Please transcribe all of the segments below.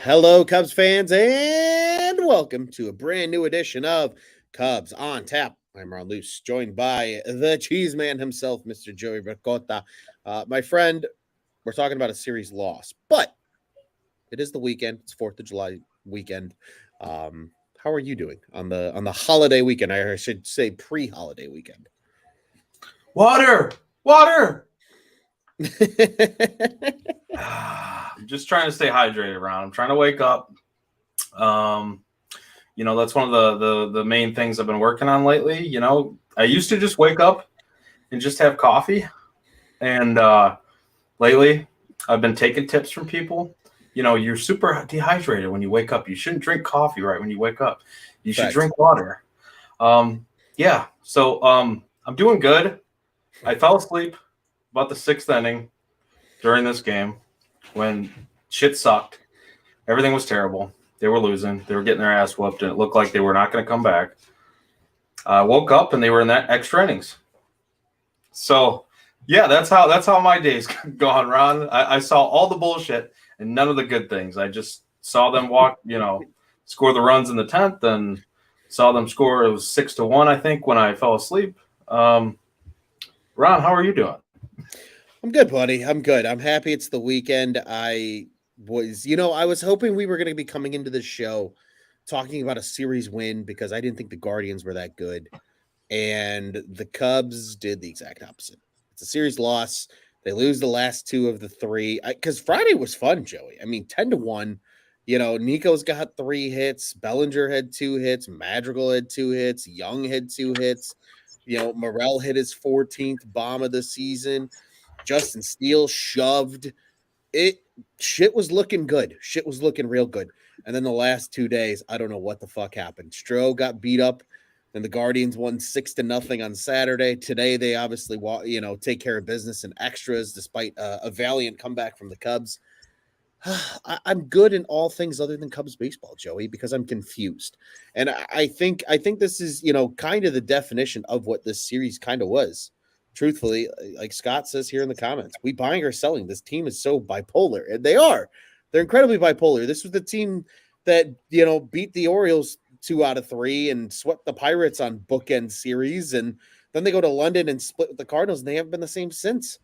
hello, Cubs fans, and welcome to a brand new edition of Cubs on Tap. I'm Ron Luce, joined by the cheese man himself, Mr. Joey Ricotta. My friend, we're talking about a series loss, but it is the weekend. It's 4th of July weekend. How are you doing on the holiday weekend? I should say pre-holiday weekend. Water. I'm just trying to stay hydrated, Ron. I'm trying to wake up. That's one of the main things I've been working on lately. I used to just wake up and just have coffee. And lately I've been taking tips from people. You're super dehydrated when you wake up. You shouldn't drink coffee right when you wake up. You should drink water. So I'm doing good. I fell asleep about the 6th inning during this game when shit sucked. Everything was terrible. They were losing. They were getting their ass whooped, and it looked like they were not going to come back. I woke up, and they were in that extra innings. So, yeah, that's how my day's gone, Ron. I saw all the bullshit and none of the good things. I just saw them score the runs in the 10th, and saw them score. It was 6-1, I think, when I fell asleep. Ron, how are you doing? I'm good, buddy. I'm good. I'm happy it's the weekend. I was hoping we were going to be coming into this show talking about a series win because I didn't think the Guardians were that good. And the Cubs did the exact opposite. It's a series loss. They lose the last 2 of the 3. Because Friday was fun, Joey. I mean, 10-1. Nico's got 3 hits. Bellinger had 2 hits. Madrigal had 2 hits. Young had 2 hits. Morel hit his 14th bomb of the season. Justin Steele shoved. Shit was looking good. Shit was looking real good. And then the last 2 days, I don't know what the fuck happened. Stroh got beat up, and the Guardians won 6-0 on Saturday. Today, they obviously take care of business in extras despite a valiant comeback from the Cubs. I'm good in all things other than Cubs baseball, Joey, because I'm confused. And I think this is, kind of the definition of what this series kind of was. Truthfully, like Scott says here in the comments, we buying or selling. This team is so bipolar. And they are. They're incredibly bipolar. This was the team that, beat the Orioles 2 out of 3 and swept the Pirates on bookend series. And then they go to London and split with the Cardinals, and they haven't been the same since.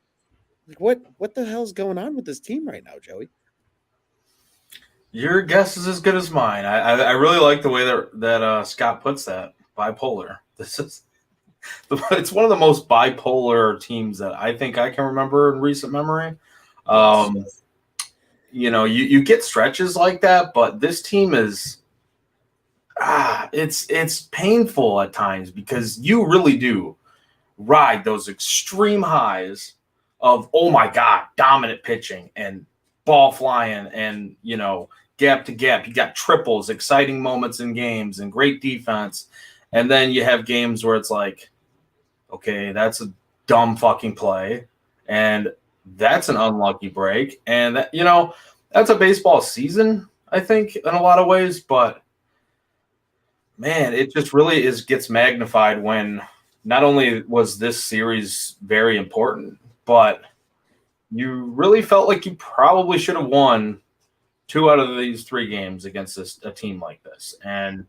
Like, what the hell's going on with this team right now, Joey? Your guess is as good as mine. I really like the way that Scott puts that, bipolar. It's one of the most bipolar teams that I think I can remember in recent memory. You get stretches like that, but this team is it's painful at times because you really do ride those extreme highs of, oh my God, dominant pitching and ball flying and, gap to gap. You got triples, exciting moments in games, and great defense. And then you have games where it's like, okay, that's a dumb fucking play, and that's an unlucky break. And, that's a baseball season, I think, in a lot of ways. But, man, it just really gets magnified when not only was this series very important, but you really felt like you probably should have won 2 out of these 3 games against a team like this. And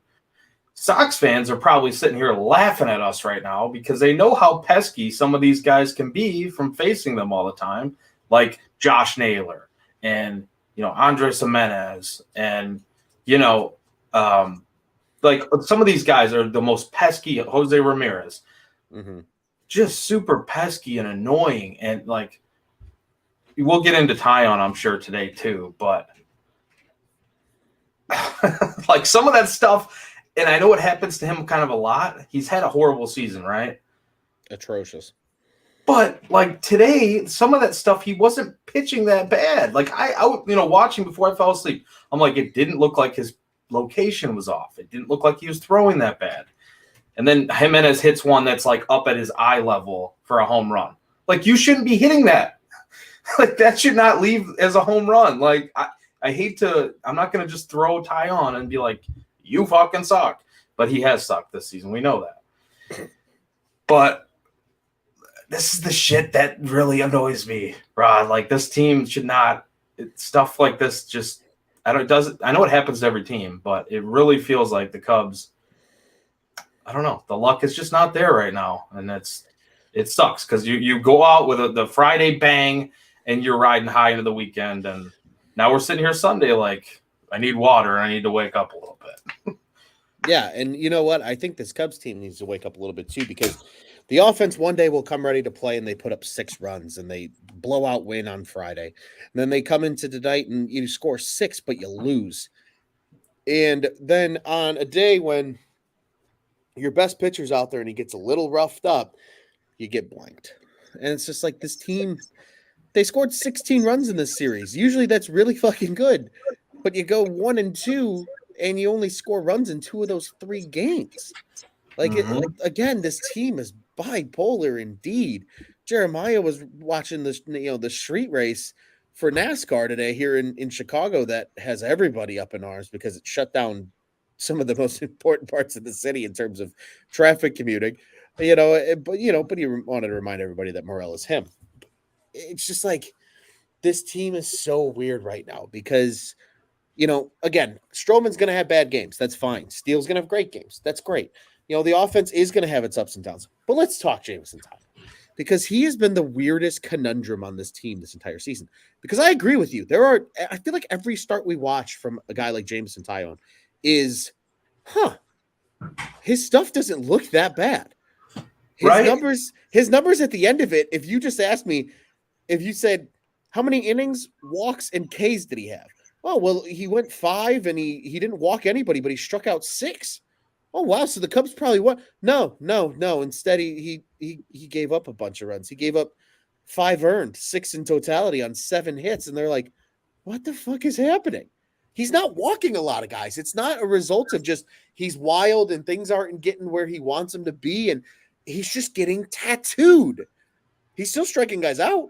Sox fans are probably sitting here laughing at us right now because they know how pesky some of these guys can be from facing them all the time, like Josh Naylor and, Andres Jimenez and, like some of these guys are the most pesky. Jose Ramirez, just super pesky and annoying. And like, we'll get into Tyon, I'm sure, today too, but like some of that stuff, and I know it happens to him kind of a lot. He's had a horrible season, right? Atrocious. But like today, some of that stuff, he wasn't pitching that bad. Like I watching before I fell asleep, I'm like, it didn't look like his location was off. It didn't look like he was throwing that bad. And then Jimenez hits one that's like up at his eye level for a home run. Like, you shouldn't be hitting that. Like, that should not leave as a home run. Like, I'm not going to just throw Ty on and be like, you fucking suck. But he has sucked this season. We know that. But this is the shit that really annoys me, Rod. Like, this team should not, stuff like this just I don't. It doesn't. I know it happens to every team, but it really feels like the Cubs. I don't know. The luck is just not there right now, and it sucks because you go out with the Friday bang, and you're riding high into the weekend, and now we're sitting here Sunday like I need water. I need to wake up a little bit. Yeah, and you know what? I think this Cubs team needs to wake up a little bit too because the offense one day will come ready to play and they put up 6 runs and they blow out win on Friday. And then they come into tonight and you score 6, but you lose. And then on a day when your best pitcher's out there and he gets a little roughed up, you get blanked. And it's just like this team, they scored 16 runs in this series. Usually that's really fucking good. But you go 1-2 and you only score runs in 2 of those 3 games. Like again, this team is bipolar indeed. Jeremiah was watching this, the street race for NASCAR today here in Chicago that has everybody up in arms because it shut down some of the most important parts of the city in terms of traffic commuting. But he wanted to remind everybody that Morel is him. It's just like this team is so weird right now because again, Stroman's going to have bad games. That's fine. Steele's going to have great games. That's great. The offense is going to have its ups and downs. But let's talk Jameson Taillon because he has been the weirdest conundrum on this team this entire season. Because I agree with you. I feel like every start we watch from a guy like Jameson Taillon is, his stuff doesn't look that bad. His numbers at the end of it, if you just asked me, if you said, how many innings, walks, and Ks did he have? Oh, well, he went 5 and he didn't walk anybody, but he struck out 6. Oh, wow. So the Cubs probably won. No. Instead, he gave up a bunch of runs. He gave up 5 earned, 6 in totality on 7 hits. And they're like, what the fuck is happening? He's not walking a lot of guys. It's not a result of just he's wild and things aren't getting where he wants them to be. And he's just getting tattooed. He's still striking guys out.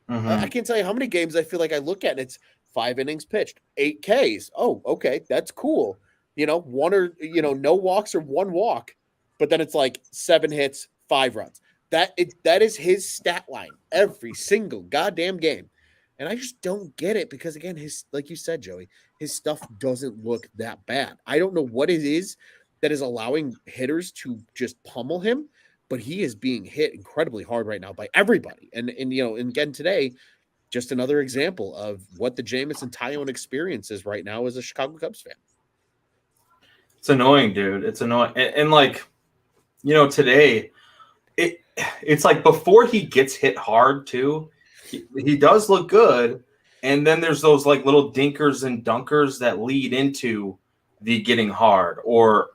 I can't tell you how many games I feel like I look at and it's 5 innings pitched, 8 Ks. Oh, okay. That's cool. One or, no walks or 1 walk, but then it's like 7 hits, 5 runs. That is his stat line every single goddamn game. And I just don't get it because again, like you said, Joey, his stuff doesn't look that bad. I don't know what it is that is allowing hitters to just pummel him, but he is being hit incredibly hard right now by everybody. And again today, just another example of what the Jameson Taillon experience is right now as a Chicago Cubs fan. It's annoying, dude. It's annoying. And like, today, it's like before he gets hit hard too, he does look good. And then there's those like little dinkers and dunkers that lead into the getting hard or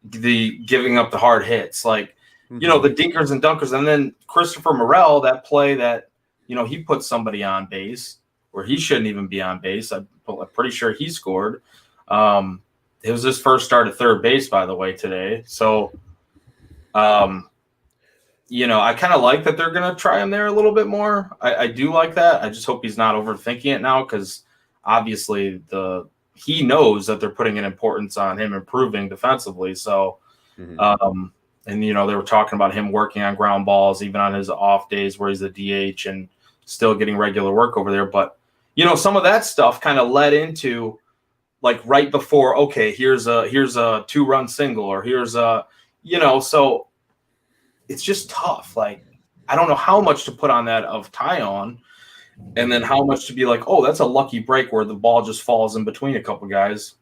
the giving up the hard hits. Like, the dinkers and dunkers. And then Christopher Morel, that play that, he put somebody on base where he shouldn't even be on base. I'm pretty sure he scored. It was his first start at third base, by the way, today. So, I kind of like that they're going to try him there a little bit more. I do like that. I just hope he's not overthinking it now because obviously he knows that they're putting an importance on him improving defensively. So, and, they were talking about him working on ground balls, even on his off days where he's a DH and still getting regular work over there. But, some of that stuff kind of led into like right before, okay, here's a 2-run single or here's so it's just tough. Like, I don't know how much to put on that of Taillon and then how much to be like, oh, that's a lucky break where the ball just falls in between a couple guys.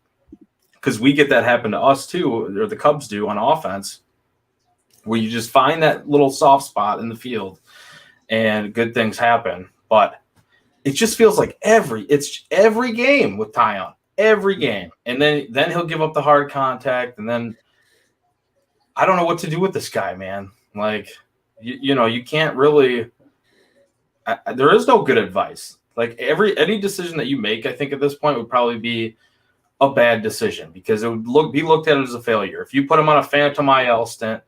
Because we get that happen to us too, or the Cubs do on offense, where you just find that little soft spot in the field and good things happen. But it just feels like every game with Taillon, every game. And then he'll give up the hard contact. And then I don't know what to do with this guy, man. Like, you can't really there is no good advice. Like any decision that you make, I think at this point would probably be a bad decision because it would be looked at as a failure. If you put him on a phantom IL stint,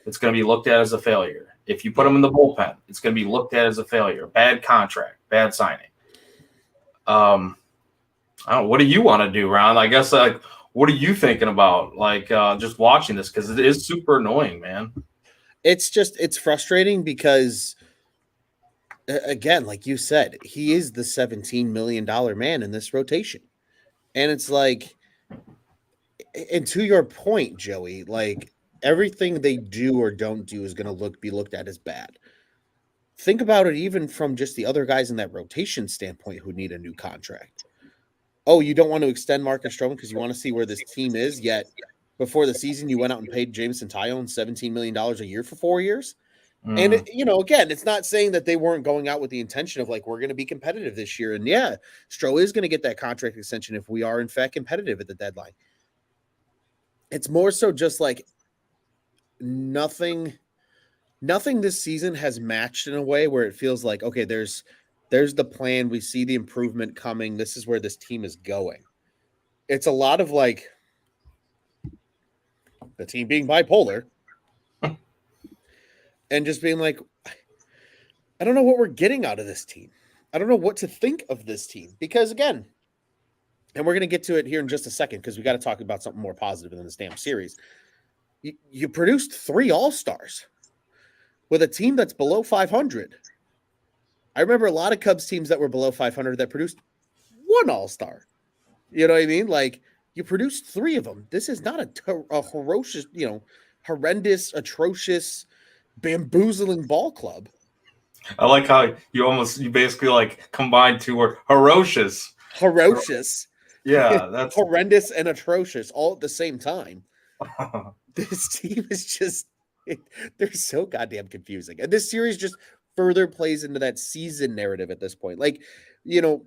it's going to be looked at as a failure. If you put him in the bullpen, it's going to be looked at as a failure. Bad contract, bad signing. I don't know. What do you want to do, Ron? I guess what are you thinking about? Just watching this because it is super annoying, man. It's frustrating because again, like you said, he is the $17 million man in this rotation. And it's like, and to your point, Joey, like everything they do or don't do is going to be looked at as bad. Think about it, even from just the other guys in that rotation standpoint who need a new contract. Oh, you don't want to extend Marcus Stroman because you want to see where this team is. Yet before the season, you went out and paid Jameson Tyone $17 million a year for 4 years. And Mm. again, it's not saying that they weren't going out with the intention of like we're going to be competitive this year. And yeah, Stroh is going to get that contract extension if we are in fact competitive at the deadline. It's more so just like nothing this season has matched in a way where it feels like, okay, there's the plan, we see the improvement coming, this is where this team is going. It's a lot of like the team being bipolar and just being like, I don't know what we're getting out of this team. I don't know what to think of this team because again, and we're going to get to it here in just a second because we got to talk about something more positive than this damn series. You produced 3 All-Stars with a team that's below 500. I remember a lot of Cubs teams that were below 500 that produced 1 All-Star. You know what I mean? Like you produced 3 of them. This is not a ferocious, horrendous, atrocious, bamboozling ball club. I like how you basically like combined two words, ferocious. Ferocious. Yeah, that's horrendous and atrocious all at the same time. This team is just they're so goddamn confusing. And this series just further plays into that season narrative at this point. Like, little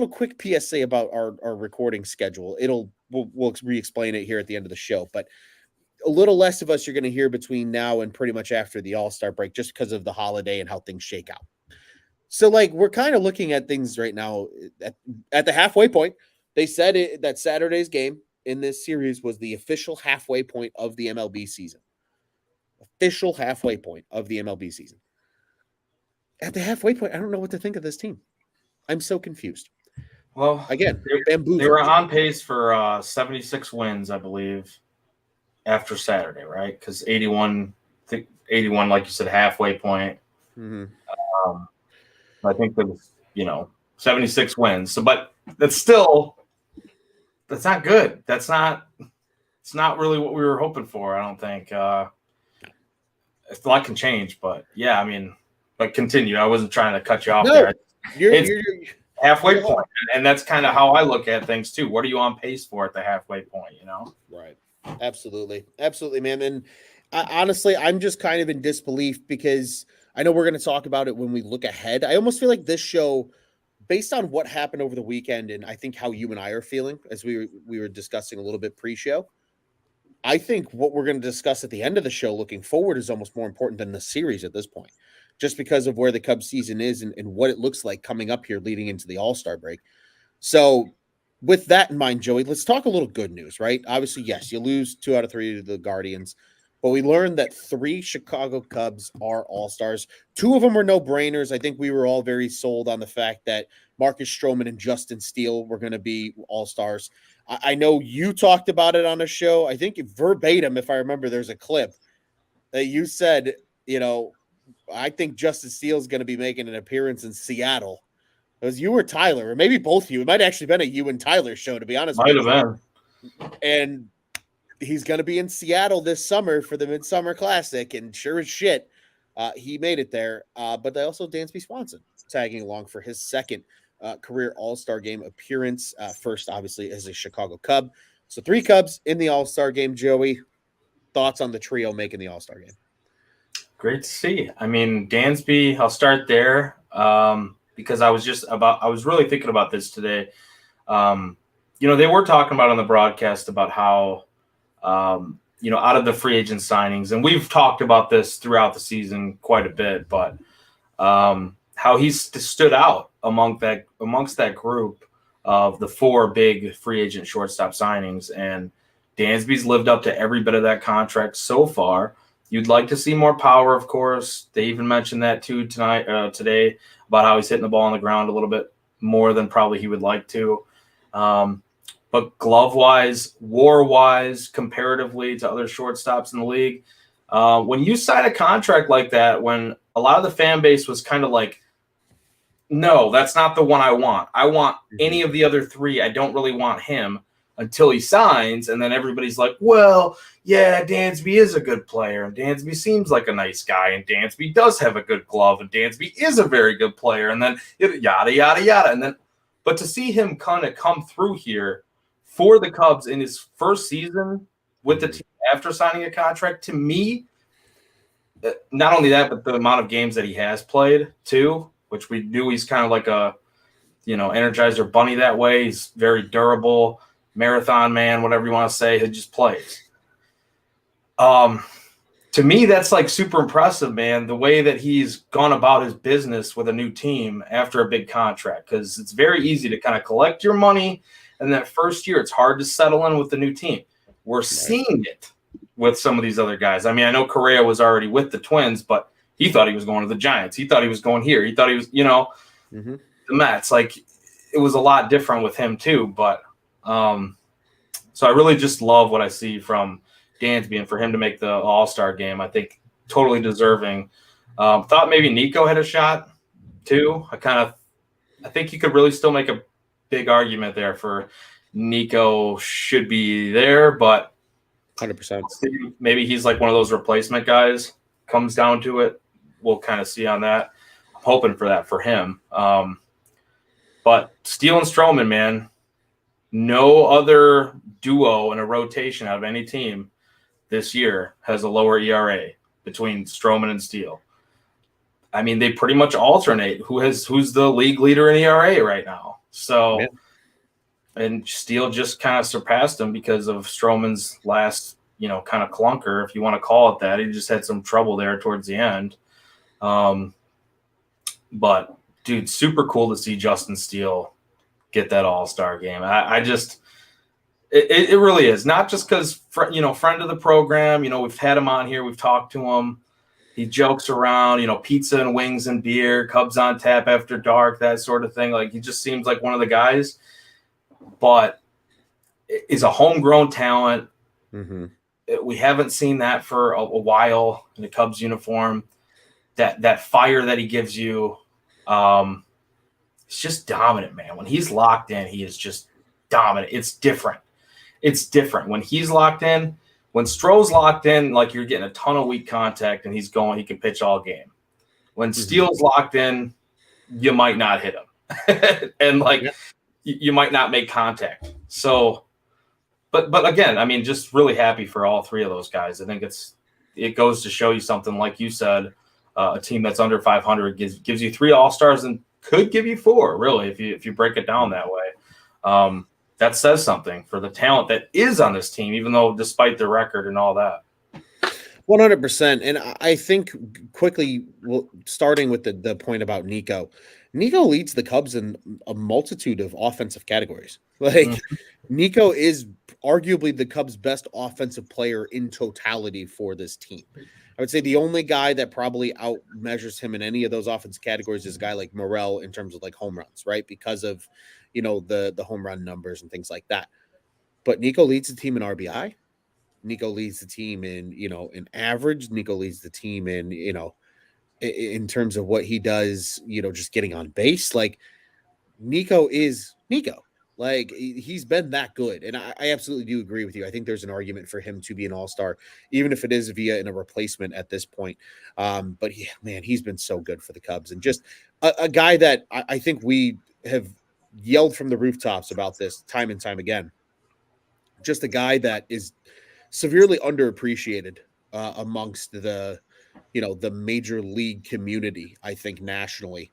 quick PSA about our recording schedule. We'll re-explain it here at the end of the show, but a little less of us you're going to hear between now and pretty much after the All-Star break just because of the holiday and how things shake out. So like we're kind of looking at things right now at the halfway point. They said that Saturday's game in this series was the official halfway point of the MLB season. Official halfway point of the MLB season. At the halfway point, I don't know what to think of this team. I'm so confused. Well, again, they were on pace for 76 wins, I believe, after Saturday, right? Because 81, like you said, halfway point. Mm-hmm. I think there was, 76 wins. So, but that's not good. It's not really what we were hoping for. I don't think. A lot can change, but yeah, I mean, but continue. I wasn't trying to cut you off there. You're halfway point, and that's kind of how I look at things too. What are you on pace for at the halfway point? Right. Absolutely, man. And honestly, I'm just kind of in disbelief because I know we're going to talk about it when we look ahead. I almost feel like this show, based on what happened over the weekend, and I think how you and I are feeling as we were discussing a little bit pre-show. I think what we're going to discuss at the end of the show looking forward is almost more important than the series at this point, just because of where the Cubs season is and what it looks like coming up here leading into the All-Star break. So with that in mind, Joey, let's talk a little good news, right? Obviously, yes, you lose 2 out of 3 to the Guardians, but we learned that 3 Chicago Cubs are All-Stars. 2 of them were no-brainers. I think we were all very sold on the fact that Marcus Stroman and Justin Steele were going to be All-Stars. I know you talked about it on a show. I think verbatim, if I remember, there's a clip that you said, I think Justin Steele is going to be making an appearance in Seattle. It was you or Tyler, or maybe both of you. It might actually been a you and Tyler show, to be honest with you. Might have been. And he's going to be in Seattle this summer for the Midsummer Classic, and sure as shit, he made it there. But they also Dansby Swanson tagging along for his second career All-Star game appearance. First, obviously, as a Chicago Cub. So 3 Cubs in the All-Star game. Joey, thoughts on the trio making the All-Star game? Great to see. I mean, Dansby, I'll start there because I was really thinking about this today. They were talking about on the broadcast about how, out of the free agent signings, and we've talked about this throughout the season quite a bit, but how he's stood out amongst that group of the 4 big free agent shortstop signings, and Dansby's lived up to every bit of that contract so far. You'd like to see more power, of course. They even mentioned that too today about how he's hitting the ball on the ground a little bit more than probably he would like to. But glove-wise, war-wise, comparatively to other shortstops in the league, when you sign a contract like that, when a lot of the fan base was kind of like No, that's not the one I want. I want Mhm. any of the other three. I don't really want him until he signs, and then everybody's like, well, yeah, Dansby is a good player, and Dansby seems like a nice guy, and Dansby does have a good glove, and Dansby is a very good player, and then yada yada yada, and then, but to see him kind of come through here for the Cubs in his first season with the Mhm. team after signing a contract, to me, not only that, but the amount of games that he has played too, which we knew he's kind of like a Energizer bunny that way. He's very durable, marathon man, whatever you want to say. He just plays. Um, to me, that's like super impressive, man. The way that he's gone about his business with a new team after a big contract, because it's very easy to kind of collect your money, and that first year it's hard to settle in with the new team. We're Right. seeing it with some of these other guys. I mean, I know Correa was already with the Twins, but he thought he was going to the Giants. He thought he was going here. He thought he was, Mhm. the Mets. Like it was a lot different with him too. But so I really just love what I see from Dansby, and for him to make the All-Star game, I think totally deserving. Thought maybe Nico had a shot too. I think you could really still make a big argument there for Nico should be there, but 100%. maybe he's like one of those replacement guys. Comes down to it, we'll kind of see on that. I'm hoping for that for him. But Steele and Stroman, man, no other duo in a rotation out of any team this year has a lower ERA between Stroman and Steele. I mean, they pretty much alternate who's the league leader in ERA right now. Yeah. So, and Steele just kind of surpassed him because of Stroman's last, kind of clunker, if you want to call it that. He just had some trouble there towards the end. But dude, super cool to see Justin Steele get that All-Star game. I just it really is, not just because friend of the program. We've had him on here, we've talked to him. He jokes around, pizza and wings and beer, Cubs on tap after dark, that sort of thing. Like he just seems like one of the guys, but is a homegrown talent. Mhm. We haven't seen that for a while in the Cubs uniform. That fire that he gives you, it's just dominant, man. When he's locked in, he is just dominant. It's different. It's different when he's locked in. When Stroh's locked in, like you're getting a ton of weak contact, and he's going, he can pitch all game. When Mhm. Steele's locked in, you might not hit him, and like Yeah. you might not make contact. So, but again, I mean, just really happy for all three of those guys. I think it goes to show you something, like you said, a team that's under 500 gives you three All-Stars and could give you four, really, if you break it down that way. That says something for the talent that is on this team, even though despite their record and all that. 100%. And I think quickly, starting with the point about Nico, Nico leads the Cubs in a multitude of offensive categories. Like Mm-hmm. Nico is arguably the Cubs' best offensive player in totality for this team. I would say the only guy that probably out measures him in any of those offensive categories is a guy like Morel in terms of like home runs, right? Because of the home run numbers and things like that. But Nico leads the team in RBI. Nico leads the team in average. Nico leads the team in terms of what he does, just getting on base. Like Nico is Nico. Like he's been that good. And I absolutely do agree with you. I think there's an argument for him to be an all-star, even if it is via in a replacement at this point. But yeah, man, he's been so good for the Cubs, and just a guy that I think we have yelled from the rooftops about this time and time again. Just a guy that is severely underappreciated amongst the major league community. I think nationally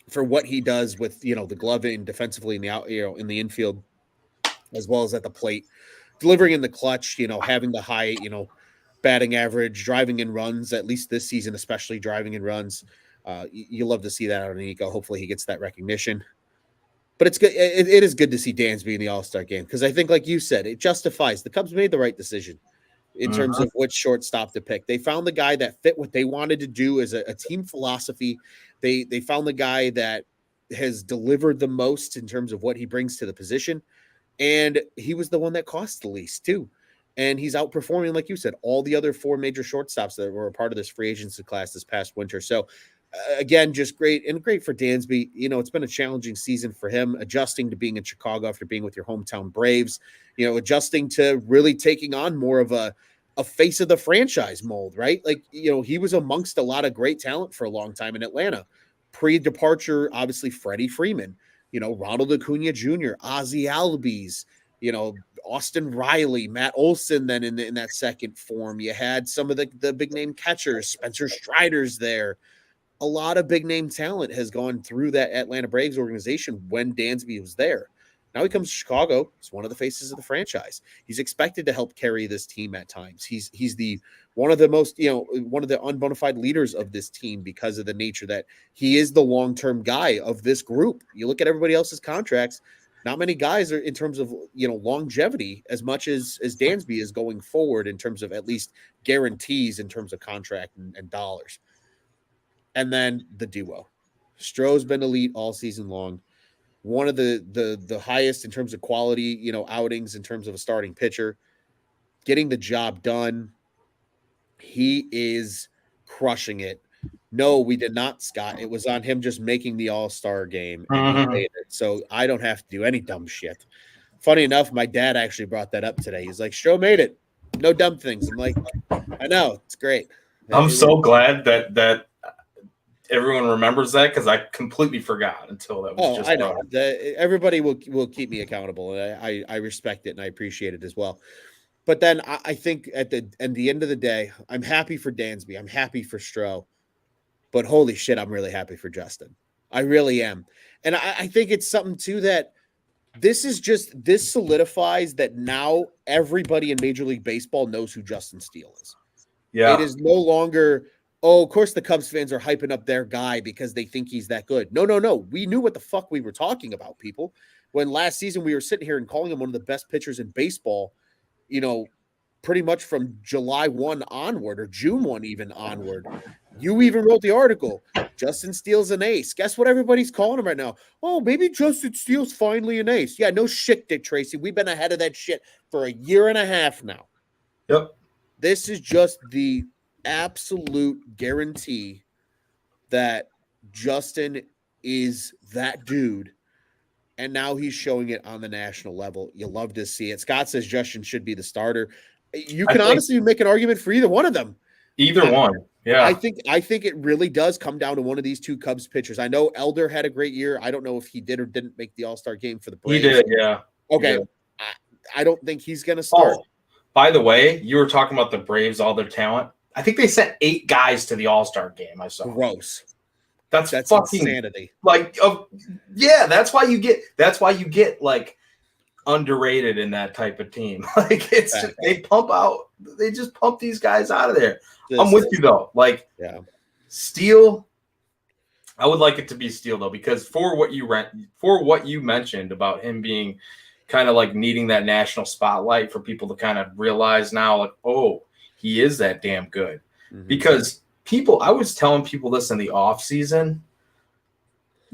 for what he does with the glove in defensively in the out in the infield as well as at the plate, delivering in the clutch. Having the high batting average, driving in runs. At least this season, especially driving in runs. You love to see that out of Nico. Hopefully, he gets that recognition. But it's good. It is good to see Dansby in the All Star game because I think, like you said, it justifies the Cubs made the right decision in terms Mm-hmm. of which shortstop to pick. They found the guy that fit what they wanted to do as a team philosophy. They found the guy that has delivered the most in terms of what he brings to the position, and he was the one that cost the least too. And he's outperforming, like you said, all the other four major shortstops that were a part of this free agency class this past winter. So Again, just great and great for Dansby. It's been a challenging season for him, adjusting to being in Chicago after being with your hometown Braves, adjusting to really taking on more of a face of the franchise mold, right? Like, he was amongst a lot of great talent for a long time in Atlanta. Pre-departure, obviously, Freddie Freeman, Ronald Acuna Jr., Ozzie Albies, Austin Riley, Matt Olson, then in that second form. You had some of the big name catchers, Spencer Strider's there. A lot of big name talent has gone through that Atlanta Braves organization when Dansby was there. Now he comes to Chicago. He's one of the faces of the franchise. He's expected to help carry this team at times. He's the one of the most, one of the unbonafide leaders of this team because of the nature that he is the long-term guy of this group. You look at everybody else's contracts, not many guys are in terms of, longevity as much as Dansby is going forward in terms of at least guarantees in terms of contract and dollars. And then the duo. Stroh's been elite all season long. One of the highest in terms of quality, outings in terms of a starting pitcher. Getting the job done. He is crushing it. No, we did not, Scott. It was on him just making the All-Star game, and he made it. So I don't have to do any dumb shit. Funny enough, my dad actually brought that up today. He's like, Stroh made it. No dumb things. I'm like, I know. It's great. I'm so glad that everyone remembers that, because I completely forgot until that was just. I know. Everybody will keep me accountable, and I respect it and I appreciate it as well. But then I think at the end of the day, I'm happy for Dansby. I'm happy for Stroh. But holy shit, I'm really happy for Justin. I really am. And I think it's something too that this solidifies that now everybody in Major League Baseball knows who Justin Steele is. Yeah. It is no longer, of course the Cubs fans are hyping up their guy because they think he's that good. No. We knew what the fuck we were talking about, people. When last season we were sitting here and calling him one of the best pitchers in baseball, pretty much from July 1 onward, or June 1 even onward. You even wrote the article, Justin Steele's an ace. Guess what everybody's calling him right now? Oh, maybe Justin Steele's finally an ace. Yeah, no shit, Dick Tracy. We've been ahead of that shit for a year and a half now. Yep. This is just the absolute guarantee that Justin is that dude. And now he's showing it on the national level. You love to see it. Scott says Justin should be the starter. You can honestly make an argument for either one of them. Either one. Yeah. I think it really does come down to one of these two Cubs pitchers. I know Elder had a great year. I don't know if he did or didn't make the All-Star game for the Braves. He did, yeah. Okay. I don't think he's going to start. Oh, by the way, you were talking about the Braves, all their talent. I think they sent 8 guys to the All-Star game. I saw. Gross. That's fucking insanity. Like, yeah, that's why you get like underrated in that type of team. Like, it's they just pump these guys out of there. I'm with you though. Like, yeah, Steele. I would like it to be Steele though, because for what you mentioned about him being kind of like needing that national spotlight for people to kind of realize now, like, oh, he is that damn good. Mm-hmm. Because I was telling people this in the off season,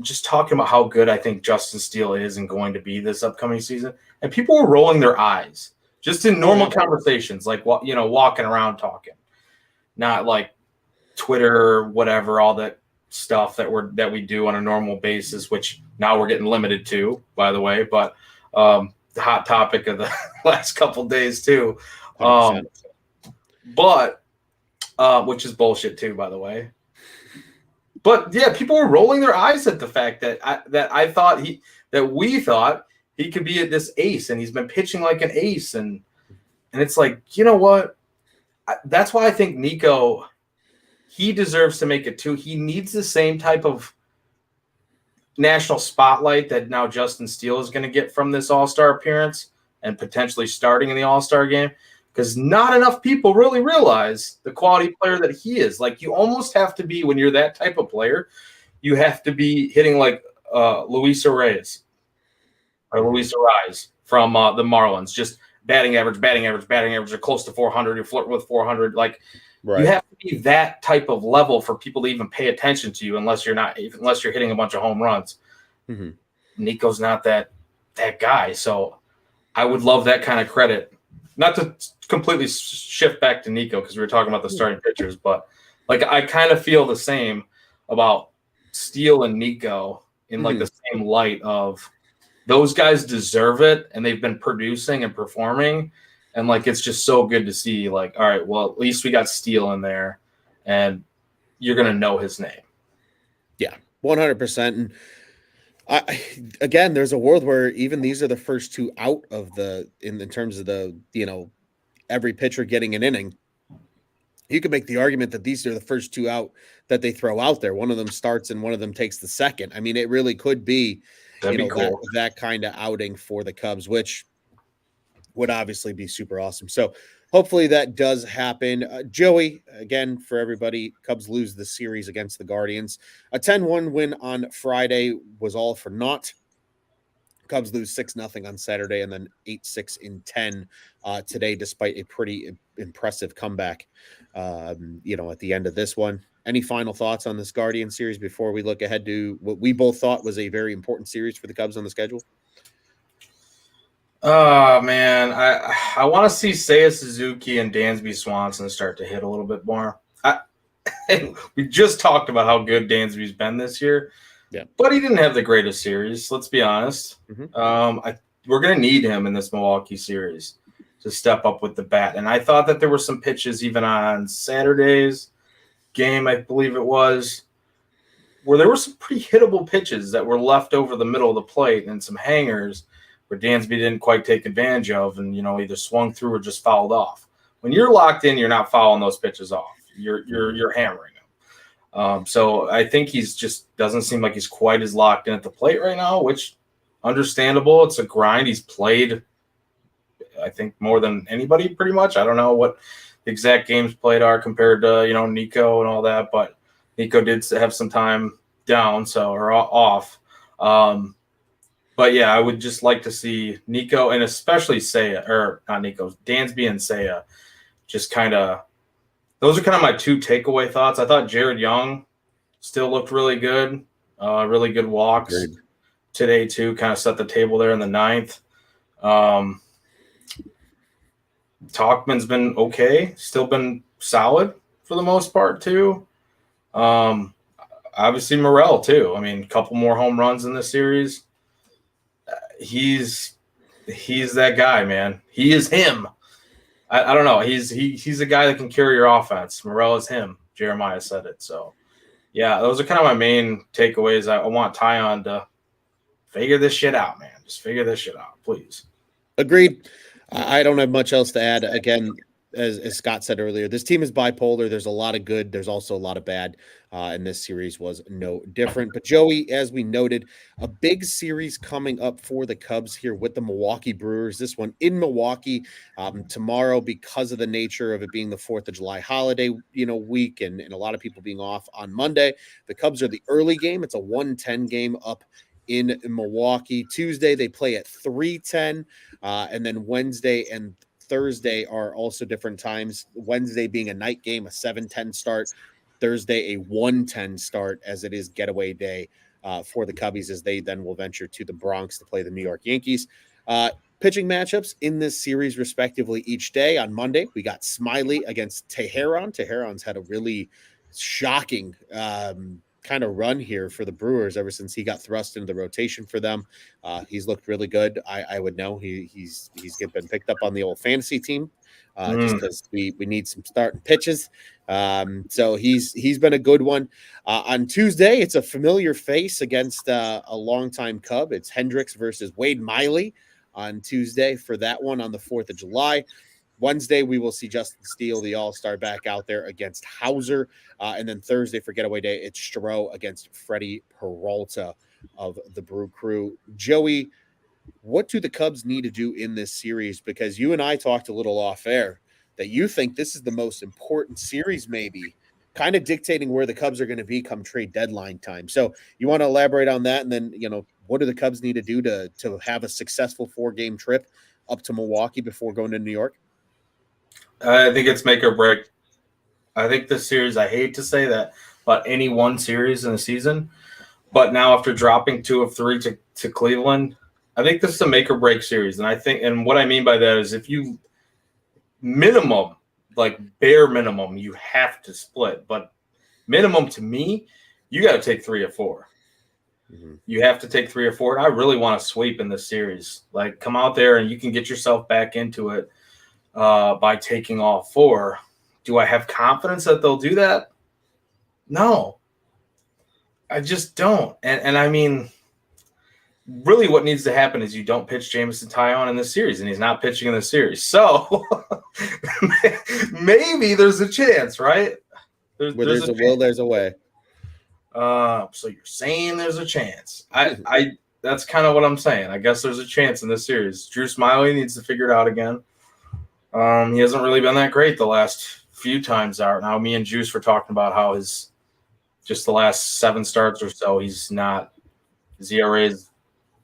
just talking about how good I think Justin Steele is and going to be this upcoming season, and people were rolling their eyes just in normal conversations, like, walking around talking, not like Twitter, whatever, all that stuff that we do on a normal basis, which now we're getting limited to, by the way, but the hot topic of the last couple days too. Which is bullshit too, by the way. But yeah, people were rolling their eyes at the fact that we thought he could be this ace, and he's been pitching like an ace, and it's like, you know what? That's why I think Nico, he deserves to make it too. He needs the same type of national spotlight that now Justin Steele is going to get from this All-Star appearance and potentially starting in the All-Star game, because not enough people really realize the quality player that he is. Like, you almost have to be, when you're that type of player, you have to be hitting like Luis Arraez from the Marlins, just batting average are close to 400. You're flirting with 400. Like, right. You have to be that type of level for people to even pay attention to you, unless you're hitting a bunch of home runs. Mm-hmm. Nico's not that guy. So I would love that kind of credit. Not to completely shift back to Nico, because we were talking about the starting pitchers, but like, I kind of feel the same about Steele and Nico in like the same light of those guys deserve it, and they've been producing and performing, and like it's just so good to see. Like, all right, well, at least we got Steele in there, and you're gonna know his name. Yeah, 100%. And again, there's a world where even these are the first two out of in terms of every pitcher getting an inning. You could make the argument that these are the first two out that they throw out there. One of them starts and one of them takes the second. I mean, it really could be, That'd be cool. that kind of outing for the Cubs, which would obviously be super awesome. So hopefully that does happen. Joey, again, for everybody, Cubs lose the series against the Guardians. A 10-1 win on Friday was all for naught. Cubs lose 6-0 on Saturday and then 8-6 in 10 today, despite a pretty impressive comeback, at the end of this one. Any final thoughts on this Guardian series before we look ahead to what we both thought was a very important series for the Cubs on the schedule? Oh man, I want to see Seiya Suzuki and Dansby Swanson start to hit a little bit more. We just talked about how good Dansby's been this year, but he didn't have the greatest series. Let's be honest. We're going to need him in this Milwaukee series to step up with the bat. And I thought that there were some pitches even on Saturday's game, I believe it was, where there were some pretty hittable pitches that were left over the middle of the plate and some hangers where Dansby didn't quite take advantage of and, either swung through or just fouled off. When you're locked in, you're not fouling those pitches off. You're hammering them. So I think he's just doesn't seem like he's quite as locked in at the plate right now, which understandable. It's a grind. He's played, I think, more than anybody pretty much. I don't know what the exact games played are compared to, Nico and all that, but Nico did have some time down, or off. But yeah, I would just like to see Nico and especially Dansby and Seiya just kind of, those are kind of my two takeaway thoughts. I thought Jared Young still looked really good walks. Agreed. Today too, kind of set the table there in the ninth. Talkman's been okay, still been solid for the most part too. Obviously Morel too. I mean, a couple more home runs in this series. He's that guy, man. He is him. I don't know. He's a guy that can carry your offense. Morel is him. Jeremiah said it. So yeah, those are kind of my main takeaways. I want Tyon to figure this shit out, man. Just figure this shit out, please. Agreed. I don't have much else to add. Again, as Scott said earlier, this team is bipolar. There's a lot of good. There's also a lot of bad. And this series was no different. But Joey, as we noted, a big series coming up for the Cubs here with the Milwaukee Brewers. This one in Milwaukee tomorrow, because of the nature of it being the 4th of July holiday, week and a lot of people being off on Monday. The Cubs are the early game. It's a 1:10 game up in Milwaukee. Tuesday, they play at 3:10. And then Wednesday and Thursday are also different times. Wednesday being a night game, a 7:10 start. Thursday, a 1:10 start, as it is getaway day for the Cubbies, as they then will venture to the Bronx to play the New York Yankees. Pitching matchups in this series, respectively, each day. On Monday, we got Smiley against Teheran. Teheran's had a really shocking kind of run here for the Brewers ever since he got thrust into the rotation for them. He's looked really good. I would know he's been picked up on the old fantasy team just because we need some starting pitches. So he's been a good one. On Tuesday, it's a familiar face against a longtime Cub. It's Hendricks versus Wade Miley on Tuesday for that one on the 4th of July. Wednesday, we will see Justin Steele, the all-star, back out there against Hauser. And then Thursday for getaway day, it's Stroh against Freddie Peralta of the Brew Crew. Joey, what do the Cubs need to do in this series? Because you and I talked a little off air that you think this is the most important series, maybe, kind of dictating where the Cubs are going to be come trade deadline time. So you want to elaborate on that? And then, what do the Cubs need to do to have a successful 4-game trip up to Milwaukee before going to New York? I think it's make or break. I think this series, I hate to say that, but any one series in the season, but now after dropping 2 of 3 to Cleveland, I think this is a make or break series. And what I mean by that is if you bare minimum, you have to split. But minimum to me, you got to take 3 or 4. Mhm. You have to take 3 or 4. And I really want to sweep in this series. Like, come out there and you can get yourself back into it by taking all 4. Do I have confidence that they'll do that? No, I just don't. And I mean, really what needs to happen is you don't pitch Jameson Taillon in this series, and he's not pitching in this series. So maybe there's a chance, right? Where There's there's a a will, chance. there's a way. So you're saying there's a chance. I that's kind of what I'm saying. I guess there's a chance in this series. Drew Smiley needs to figure it out again. He hasn't really been that great the last few times out. Now me and Juice were talking about how his just the last 7 starts or so, he's not his ERA is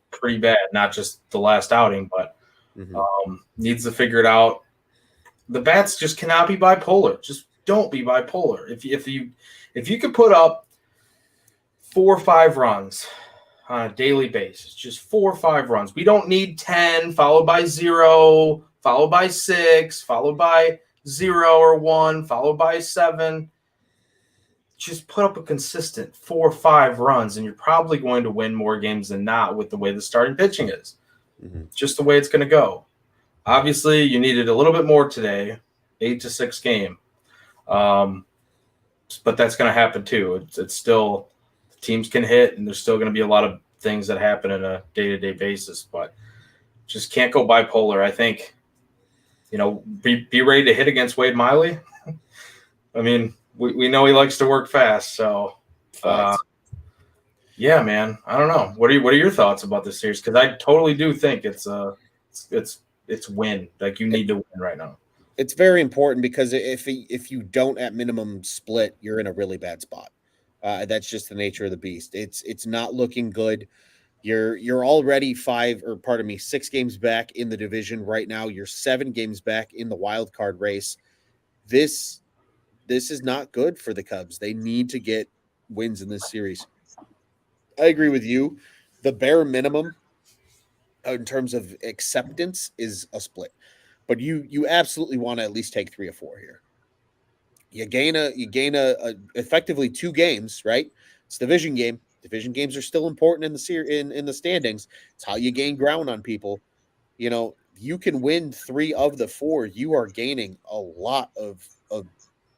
pretty bad, not just the last outing, but Mhm. needs to figure it out. The bats just cannot be bipolar. Just don't be bipolar. If you could put up 4 or 5 runs on a daily basis, just 4 or 5 runs. We don't need 10 followed by 0, followed by 6, followed by 0 or 1, followed by 7. Just put up a consistent 4 or 5 runs, and you're probably going to win more games than not with the way the starting pitching is. Mhm. Just the way it's going to go. Obviously, you needed a little bit more today, 8-6 game. But that's going to happen too. It's still teams can hit, and there's still going to be a lot of things that happen on a day-to-day basis. But just can't go bipolar. I think, be ready to hit against Wade Miley. I mean, we know he likes to work fast, so Facts. yeah, man. I don't know. What are your thoughts about this series? Because I totally do think it's win. Like you need to win right now. It's very important because if you don't at minimum split, you're in a really bad spot. That's just the nature of the beast. It's not looking good. You're already 6 games back in the division right now. You're 7 games back in the wild card race. This this is not good for the Cubs. They need to get wins in this series. I agree with you. The bare minimum in terms of acceptance is a split, but you absolutely want to at least take 3 or 4 here. You gain a effectively 2 games, right? It's a division game. Division games are still important in in the standings. It's how you gain ground on people. You can win 3 of the 4. You are gaining a lot of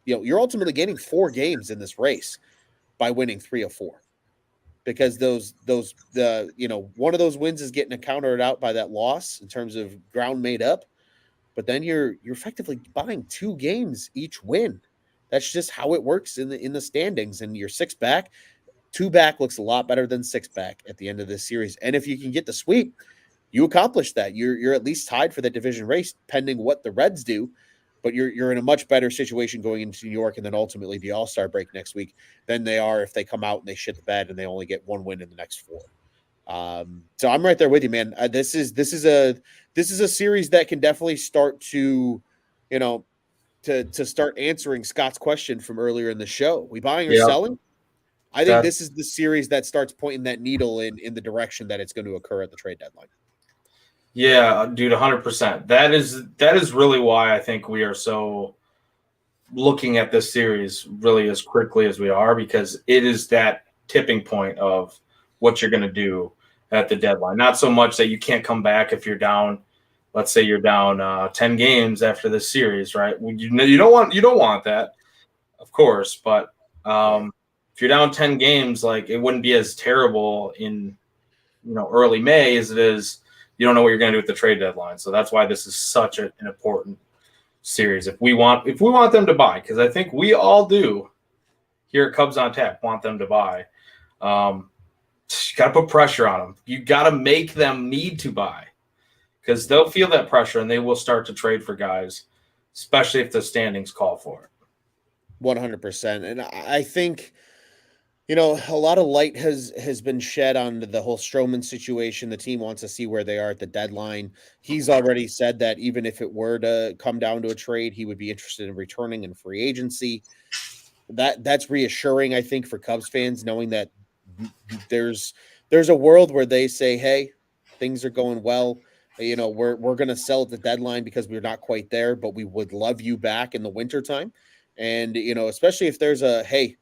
you're ultimately gaining 4 games in this race by winning 3 of 4 because those the one of those wins is getting countered out by that loss in terms of ground made up, but then you're effectively buying 2 games each win. That's just how it works in the standings. And your 6 back, 2 back looks a lot better than 6 back at the end of this series. And if you can get the sweep, you accomplish that. You're at least tied for the division race, pending what the Reds do. But you're in a much better situation going into New York and then ultimately the All-Star break next week than they are if they come out and they shit the bed and they only get 1 win in the next 4. So I'm right there with you, man. This is a series that can definitely start to, you know, to start answering Scott's question from earlier in the show. We buying or Yeah, selling? I think that this is the series that starts pointing that needle in the direction that it's going to occur at the trade deadline. yeah, dude, 100%. That is really why I think we are so looking at this series really as quickly as we are, because it is that tipping point of what you're going to do at the deadline. Not so much that you can't come back if you're down. Let's say you're down 10 games after this series, right? You don't want that, of course, but Right. if you're down 10 games, like it wouldn't be as terrible in early May as it is. You don't know what you're going to do with the trade deadline, so that's why this is such an important series. If we want them to buy, because I think we all do here at Cubs on Tap want them to buy. You got to put pressure on them. You got to make them need to buy, because they'll feel that pressure and they will start to trade for guys, especially if the standings call for it. 100%. And I think a lot of light has been shed on the whole Stroman situation. The team wants to see where they are at the deadline. He's already said that even if it were to come down to a trade, he would be interested in returning in free agency. That's reassuring, I think, for Cubs fans, knowing that there's there's a world where they say, "Hey, things are going well. We're going to sell at the deadline because we're not quite there, but we would love you back in the wintertime." And especially if there's a, "Hey,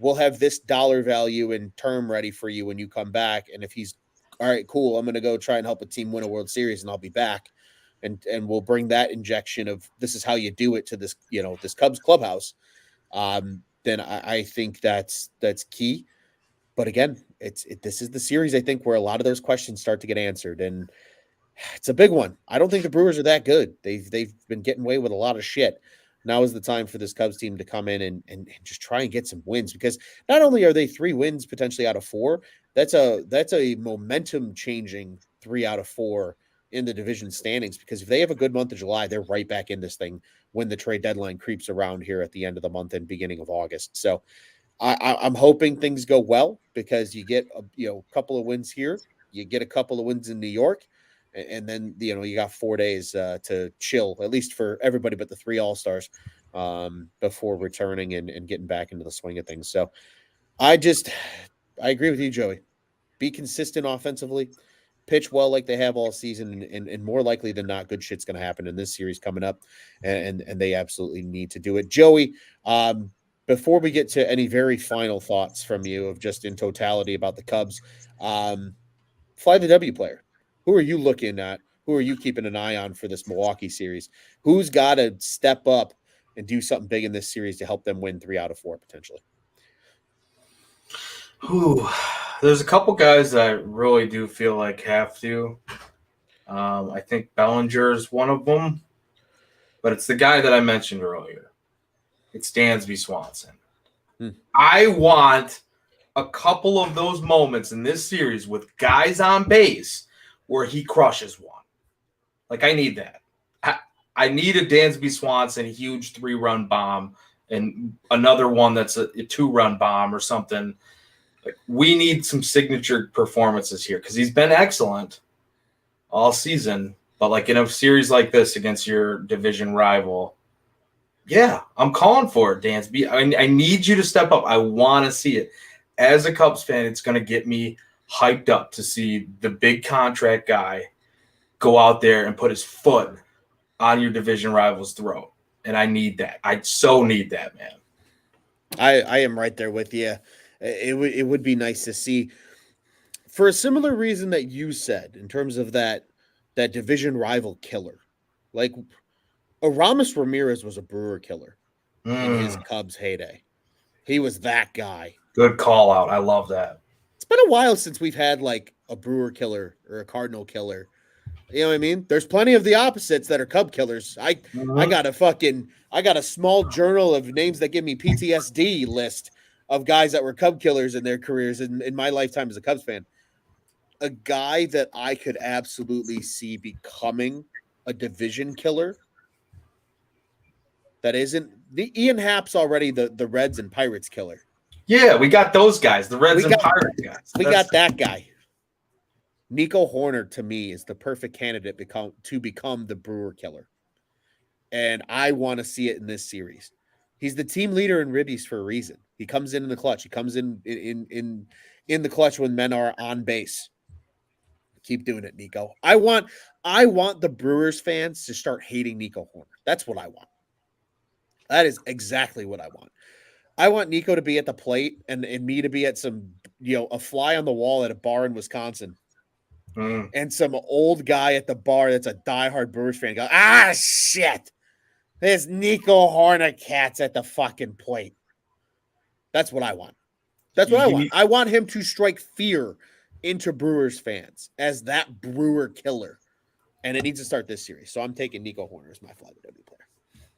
we'll have this dollar value and term ready for you when you come back. And if he's all right, cool, I'm going to go try and help a team win a World Series and I'll be back. And we'll bring that injection of this is how you do it to this, this Cubs clubhouse. Then I think that's key. But again, this is the series I think where a lot of those questions start to get answered, and it's a big one. I don't think the Brewers are that good. They've been getting away with a lot of shit. Now is the time for this Cubs team to come in and just try and get some wins, because not only are they 3 wins potentially out of 4, that's a momentum changing 3 out of 4 in the division standings. Because if they have a good month of July, they're right back in this thing when the trade deadline creeps around here at the end of the month and beginning of August. So I'm hoping things go well, because you get a couple of wins here, you get a couple of wins in New York, and then you got 4 days to chill, at least for everybody but the 3 All-Stars, before returning and getting back into the swing of things. So I agree with you, Joey. Be consistent offensively, pitch well like they have all season, and more likely than not, good shit's going to happen in this series coming up, and they absolutely need to do it. Joey, before we get to any very final thoughts from you of just in totality about the Cubs, fly the W player. Who are you looking at? Who are you keeping an eye on for this Milwaukee series? Who's got to step up and do something big in this series to help them win 3 out of 4 potentially? Whew. There's a couple guys that I really do feel like have to. I think Bellinger is one of them, but it's the guy that I mentioned earlier. It's Dansby Swanson. I want a couple of those moments in this series with guys on base where he crushes one. Like, I need that. I need a Dansby Swanson huge 3-run bomb and another one that's a 2-run bomb or something. Like, we need some signature performances here, because he's been excellent all season. But like in a series like this against your division rival, yeah, I'm calling for it, Dansby. I need you to step up. I want to see it. As a Cubs fan, it's going to get me hyped up to see the big contract guy go out there and put his foot on your division rival's throat. And I need that. I so need that, man. I am right there with you. It would be nice to see, for a similar reason that you said, in terms of that division rival killer. Like, Aramis Ramirez was a Brewer killer in his Cubs heyday. He was that guy. Good call out. I love that. It's been a while since we've had like a Brewer killer or a Cardinal killer. You know what I mean? There's plenty of the opposites that are Cub killers. I got a small journal of names that give me PTSD list of guys that were Cub killers in their careers in my lifetime as a Cubs fan. A guy that I could absolutely see becoming a division killer that isn't the Ian Happ's already the Reds and Pirates killer. Yeah, we got those guys, the Reds and Pirates guys. We got that guy. Nico Horner, to me, is the perfect candidate to become the Brewer killer. And I want to see it in this series. He's the team leader in ribbies for a reason. He comes in the clutch. He comes in the clutch when men are on base. Keep doing it, Nico. I want the Brewers fans to start hating Nico Horner. That's what I want. That is exactly what I want. I want Nico to be at the plate and me to be at some, a fly on the wall at a bar in Wisconsin. And some old guy at the bar that's a diehard Brewers fan go, shit. There's Nico Horner cats at the fucking plate. That's what I want. That's what I want. I want him to strike fear into Brewers fans as that Brewer killer. And it needs to start this series. So I'm taking Nico Horner as my fly the W player.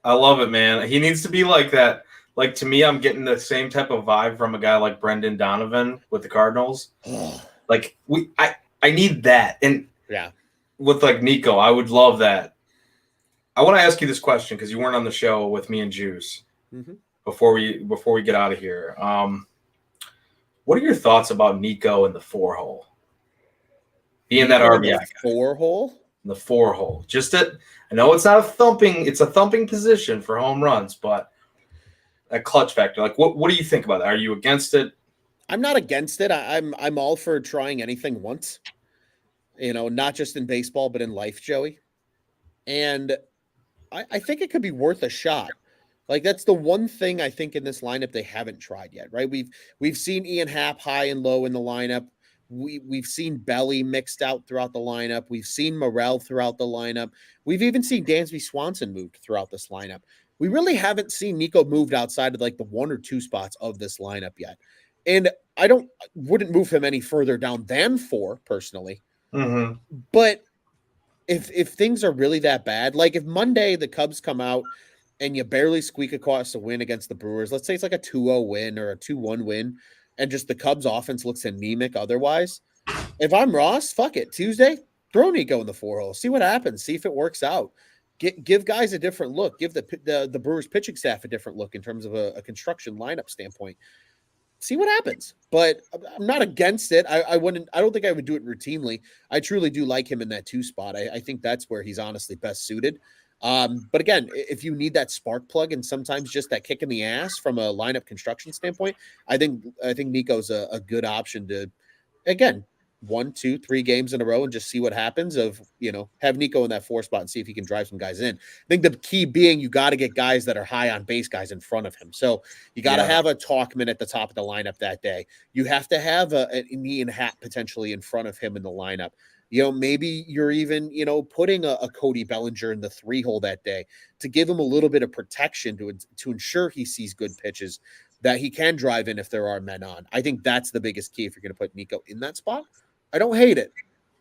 I love it, man. He needs to be like that. Like, to me, I'm getting the same type of vibe from a guy like Brendan Donovan with the Cardinals. Like, I need that. And yeah, with like Nico, I would love that. I want to ask you this question because you weren't on the show with me and Juice before we get out of here. What are your thoughts about Nico in the 4-hole? Being that RBI guy. 4-hole? The 4-hole. I know it's not it's a thumping position for home runs, but that clutch factor. Like, what do you think about that? Are you against it? I'm not against it. I'm all for trying anything once. Not just in baseball, but in life, Joey. And I think it could be worth a shot. Like that's the one thing I think in this lineup they haven't tried yet, right? We've seen Ian Happ high and low in the lineup. We've seen Belly mixed out throughout the lineup. We've seen Morel throughout the lineup. We've even seen Dansby Swanson moved throughout this lineup. We really haven't seen Nico moved outside of like the 1 or 2 spots of this lineup yet. And I wouldn't move him any further down than 4 personally. Mm-hmm. But if things are really that bad, like if Monday the Cubs come out and you barely squeak across a win against the Brewers, let's say it's like a 2-0 win or a 2-1 win, and just the Cubs offense looks anemic otherwise. If I'm Ross, fuck it. Tuesday, throw Nico in the 4 hole. See what happens. See if it works out. Give guys a different look. Give the Brewers pitching staff a different look in terms of a construction lineup standpoint. See what happens. But I'm not against it. I wouldn't. I don't think I would do it routinely. I truly do like him in that 2 spot. I think that's where he's honestly best suited. But again, if you need that spark plug and sometimes just that kick in the ass from a lineup construction standpoint, I think Nico's a good option to, again, 1, 2, 3 games in a row and just see what happens. Have Nico in that 4 spot and see if he can drive some guys in. I think the key being you got to get guys that are high on base guys in front of him. So you got to have a Talkman at the top of the lineup that day. You have to have an Ian Happ potentially in front of him in the lineup. Maybe you're even, putting a Cody Bellinger in the 3 hole that day to give him a little bit of protection to ensure he sees good pitches that he can drive in if there are men on. I think that's the biggest key if you're going to put Nico in that spot. I don't hate it.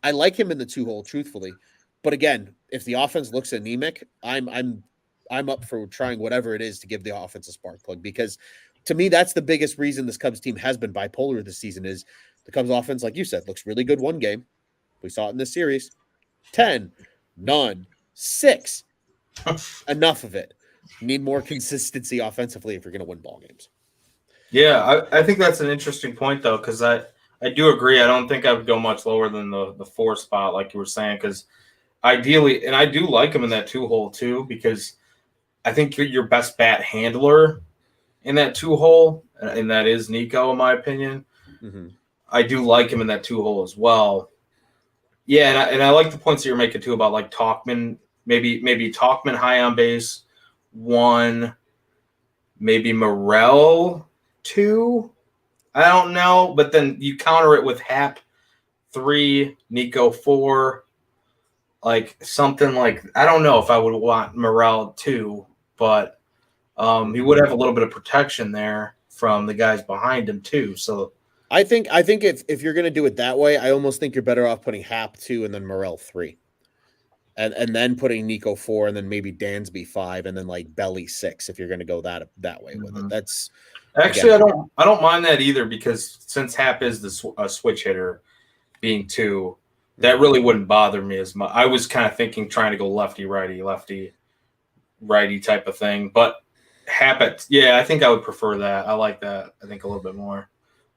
I like him in the 2 hole, truthfully. But again, if the offense looks anemic, I'm up for trying whatever it is to give the offense a spark plug, because to me, that's the biggest reason this Cubs team has been bipolar this season is the Cubs offense, like you said, looks really good one game. We saw it in this series. 10, none, 6. Enough of it. You need more consistency offensively if you're going to win ball games. Yeah, I think that's an interesting point, though, because I do agree. I don't think I would go much lower than the 4 spot, like you were saying, because ideally, and I do like him in that 2 hole, too, because I think you're your best bat handler in that 2 hole, and that is Nico, in my opinion. Mm-hmm. I do like him in that 2 hole as well. Yeah, and I like the points that you're making too about like Talkman, maybe Talkman high on base 1, maybe Morel 2. I don't know, but then you counter it with Happ 3, Nico 4, like something like I don't know if I would want Morel 2, but he would have a little bit of protection there from the guys behind him too. So. I think if you're going to do it that way, I almost think you're better off putting Happ 2 and then Morel 3. And then putting Nico 4 and then maybe Dansby 5 and then like Belly 6 if you're going to go that way with it. That's actually again, I don't mind that either, because since Happ is the switch hitter being 2, that really wouldn't bother me as much. I was kind of thinking trying to go lefty righty type of thing, but Happ I think I would prefer that. I like that. I think a little bit more.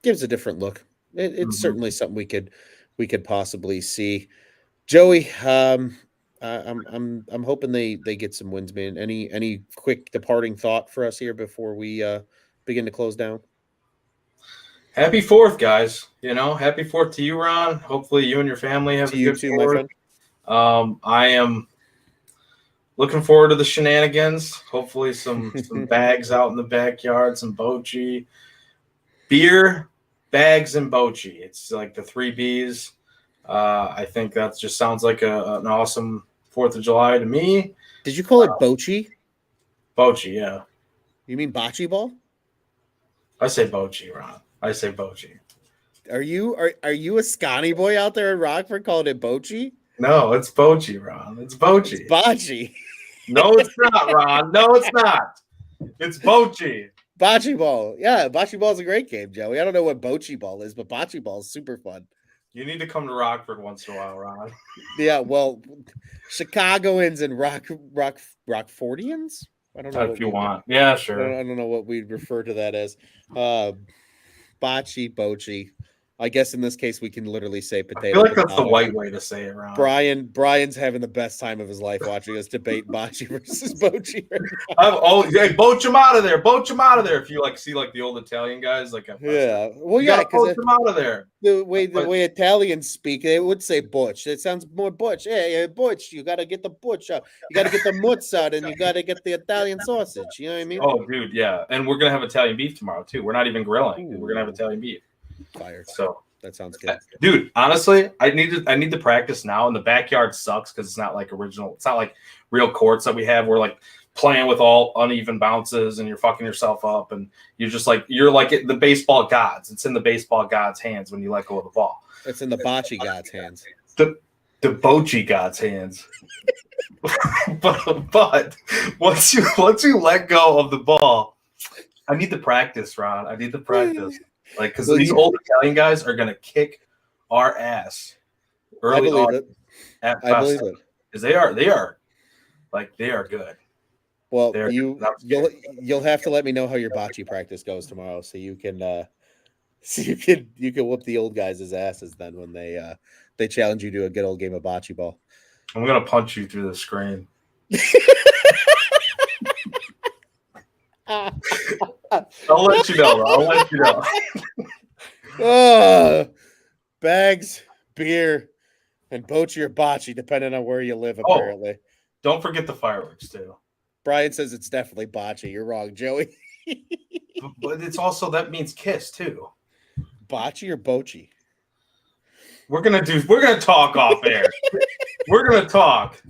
Gives a different look. It's certainly something we could possibly see. Joey, I'm hoping they get some wins, man. Any quick departing thought for us here before we begin to close down? Happy 4th, guys. Happy 4th to you, Ron. Hopefully you and your family have a good 4th. My friend. I am looking forward to the shenanigans. Hopefully some bags out in the backyard, some bocce, beer, bags, and bocce. It's like the 3 Bs. I think that just sounds like an awesome 4th of July to me. Did you call it bocce? Bocce, yeah. You mean bocce ball? I say bocce, Ron. I say bocce. Are you a Scotty boy out there in Rockford calling it bocce? No, it's bocce, Ron. It's bocce. It's bocce. No, it's not, Ron. No, it's not. It's bocce. Bocce ball. Yeah, bocce ball is a great game, Joey. I don't know what bocce ball is, but bocce ball is super fun. You need to come to Rockford once in a while, Ron. Yeah, well, Chicagoans and Rockfordians? I don't know. If you want. Yeah, sure. I don't know what we'd refer to that as. Bocce, I guess in this case we can literally say I feel potato. like that's the Potato. white way to say it, Ron. Brian's having the best time of his life watching us debate Bocce versus Bocce. Hey, boach him out of there. Boach him out of there. If you like see like the old Italian guys, like Yeah. Well, you yeah, gotta because poach him out of there. the way Italians speak, they would say butch. It sounds more butch. Yeah, butch. You got to get the butch out. You got to get the mutz out, and you got to get the Italian sausage. You know what I mean? Oh, dude, yeah. And we're gonna have Italian beef tomorrow too. We're not even grilling. Ooh. We're gonna have Italian beef. Fire. So that sounds good, dude. Honestly, I need to practice now. And the backyard sucks because it's not like original. It's not like real courts that we have. We're like playing with all uneven bounces, and you're fucking yourself up, and you're like the baseball gods. It's in the baseball gods' hands when you let go of the ball. It's in the bocce god's hands. The bocce god's hands. but once you let go of the ball, I need to practice, Ron. I need to practice. Like, because these old Italian guys are gonna kick our ass early on. I believe it. Because they are good. Well, you'll have to let me know how your bocce practice goes tomorrow, so you can whoop the old guys' asses then when they challenge you to a good old game of bocce ball. I'm gonna punch you through the screen. I'll let you know. Bags, beer, and bocce or bocce, depending on where you live, apparently. Don't forget the fireworks, too. Brian says it's definitely bocce. You're wrong, Joey. But it's also, that means kiss, too. Bocce or bocce? We're gonna talk off air. We're gonna talk.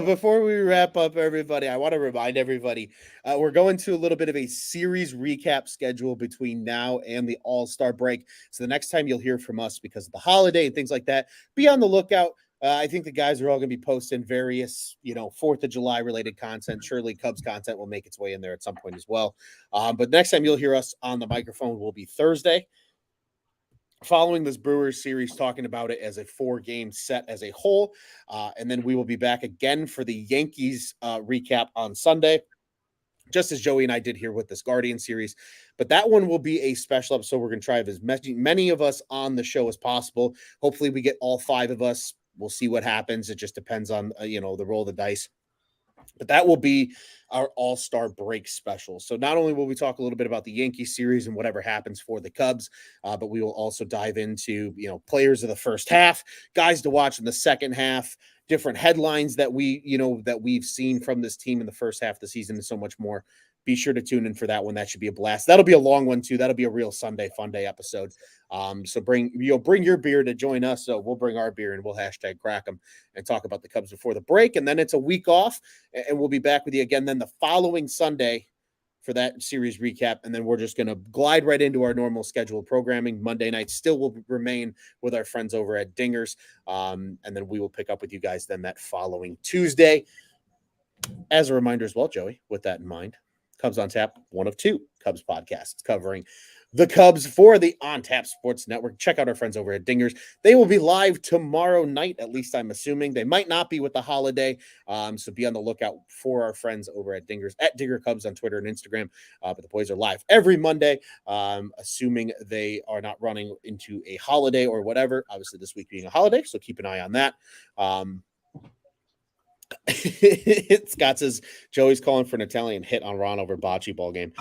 Before we wrap up, everybody, I want to remind everybody we're going to a little bit of a series recap schedule between now and the All-Star break. So the next time you'll hear from us because of the holiday and things like that, be on the lookout. I think the guys are all going to be posting various, 4th of July related content. Surely Cubs content will make its way in there at some point as well. But next time you'll hear us on the microphone will be Thursday. Following this Brewers series, talking about it as a 4-game set as a whole. And then we will be back again for the Yankees recap on Sunday, just as Joey and I did here with this Guardian series. But that one will be a special episode. We're going to try as many of us on the show as possible. Hopefully we get all 5 of us. We'll see what happens. It just depends on, the roll of the dice. But that will be our All-Star break special. So not only will we talk a little bit about the Yankee series and whatever happens for the Cubs, but we will also dive into, players of the first half, guys to watch in the second half, different headlines that we've seen from this team in the first half of the season, and so much more. Be sure to tune in for that one. That should be a blast. That'll be a long one too. That'll be a real Sunday fun day episode. So bring your beer to join us. So we'll bring our beer and we'll hashtag crack them and talk about the Cubs before the break. And then it's a week off and we'll be back with you again then the following Sunday for that series recap. And then we're just going to glide right into our normal scheduled programming. Monday night still will remain with our friends over at Dingers. And then we will pick up with you guys then that following Tuesday. As a reminder as well, Joey, with that in mind, Cubs on Tap, one of 2 Cubs podcasts covering the Cubs for the On Tap Sports Network. Check out our friends over at Dingers. They will be live tomorrow night, at least I'm assuming. They might not be with the holiday, so be on the lookout for our friends over at Dingers, at Dinger Cubs on Twitter and Instagram. But the boys are live every Monday, assuming they are not running into a holiday or whatever. Obviously, this week being a holiday, so keep an eye on that. Scott says Joey's calling for an Italian hit on Ron over bocce ball game.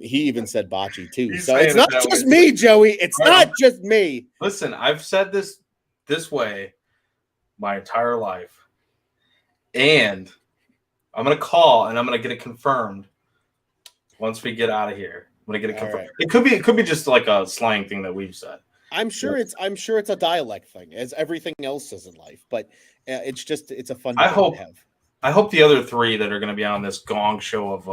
He even said bocce too. So it's not just me, Joey. It's not just me. Listen, I've said this way my entire life, and I'm gonna call and I'm gonna get it confirmed once we get out of here. I'm gonna get it confirmed. Right. It could be just like a slang thing that we've said. I'm sure it's a dialect thing, as everything else is in life, but it's a fun thing to have. I hope the other 3 that are going to be on this gong show of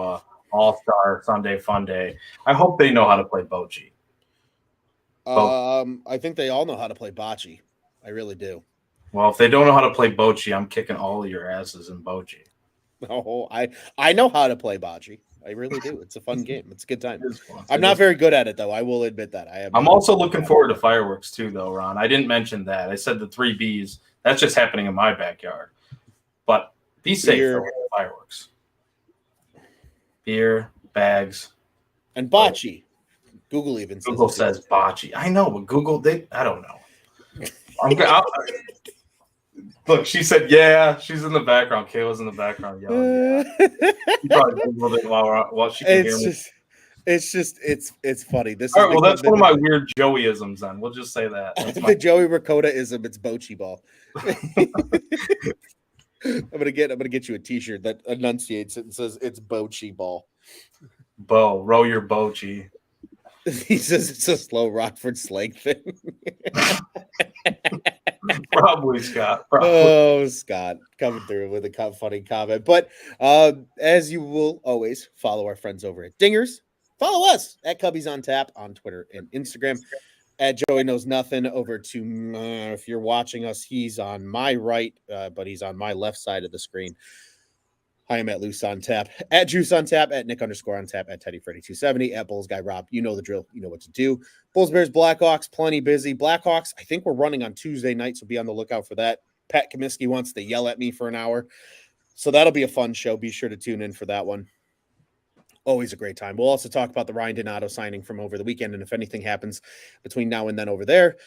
All-Star Sunday Fun Day, I hope they know how to play bocce. I think they all know how to play bocce. I really do. Well, if they don't know how to play bocce, I'm kicking all of your asses in bocce. Oh, I know how to play bocce. I really do. It's a fun game. It's a good time. I'm not very good at it, though. I will admit that. I'm also looking forward to fireworks, too, though, Ron. I didn't mention that. I said the 3 Bs. That's just happening in my backyard. But be safe for fireworks. Beer, bags. And bocce. Google even says Google it too. says bocce. I know, but Google, I don't know. Look, she said, yeah, she's in the background. Kayla's in the background yelling, yeah. She probably Googled it while she can hear me. It's funny. This All is right, well, that's one of my weird Joey-isms then. We'll just say that. That's the Joey Ricotta-ism. It's bocce ball. I'm gonna get you a T-shirt that enunciates it and says it's bocce ball. Bo, row your bocce. He says it's a slow Rockford slang thing. Probably, Scott. Probably. Oh, Scott coming through with a funny comment. But as you will always follow our friends over at Dingers, follow us at Cubbies on Tap on Twitter and Instagram. At Joey Knows Nothing over to if you're watching us, he's on my right, but he's on my left side of the screen. I am at Loose on Tap, at Juice on Tap, at Nick _ on Tap, at Teddy Freddy 270, at Bulls Guy Rob. You know the drill. You know what to do. Bulls, Bears, Blackhawks, plenty busy. Blackhawks, I think we're running on Tuesday night, so be on the lookout for that. Pat Comiskey wants to yell at me for an hour, so that'll be a fun show. Be sure to tune in for that one. Always a great time. We'll also talk about the Ryan Donato signing from over the weekend, and if anything happens between now and then over there.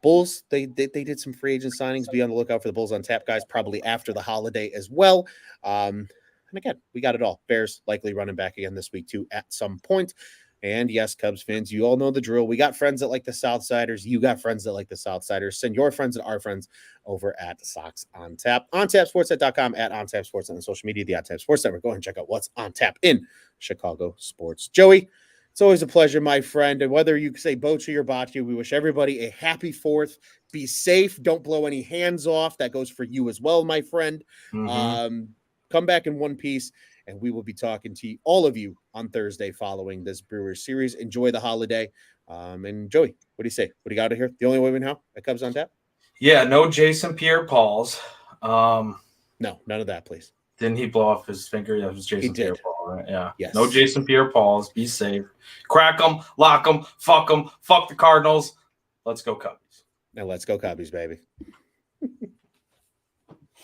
Bulls, they did some free agent signings. Be on the lookout for the Bulls on Tap guys, probably after the holiday as well. And again, we got it all. Bears likely running back again this week too at some point. And yes, Cubs fans, you all know the drill. We got friends that like the Southsiders. You got friends that like the Southsiders. Send your friends and our friends over at Sox on Tap. OnTapSportsNet.com, at OnTapSportsNet on social media, the OnTap Sports Network. Go ahead and check out what's on tap in Chicago sports. Joey, it's always a pleasure, my friend. And whether you say bocce or bocce, we wish everybody a happy 4th. Be safe. Don't blow any hands off. That goes for you as well, my friend. Mm-hmm. Come back in one piece, and we will be talking to all of you on Thursday following this Brewers series. Enjoy the holiday. And Joey, what do you say? What do you got to hear? The only way we know that Cubs on Tap? Yeah, no Jason Pierre-Paul's. No, none of that, please. Didn't he blow off his finger? Yeah, it was Jason Pierre-Paul, right? Yeah. Yes. No Jason Pierre-Paul's. Be safe. Crack them, lock them, fuck the Cardinals. Let's go Cubbies. Now let's go Cubbies, baby.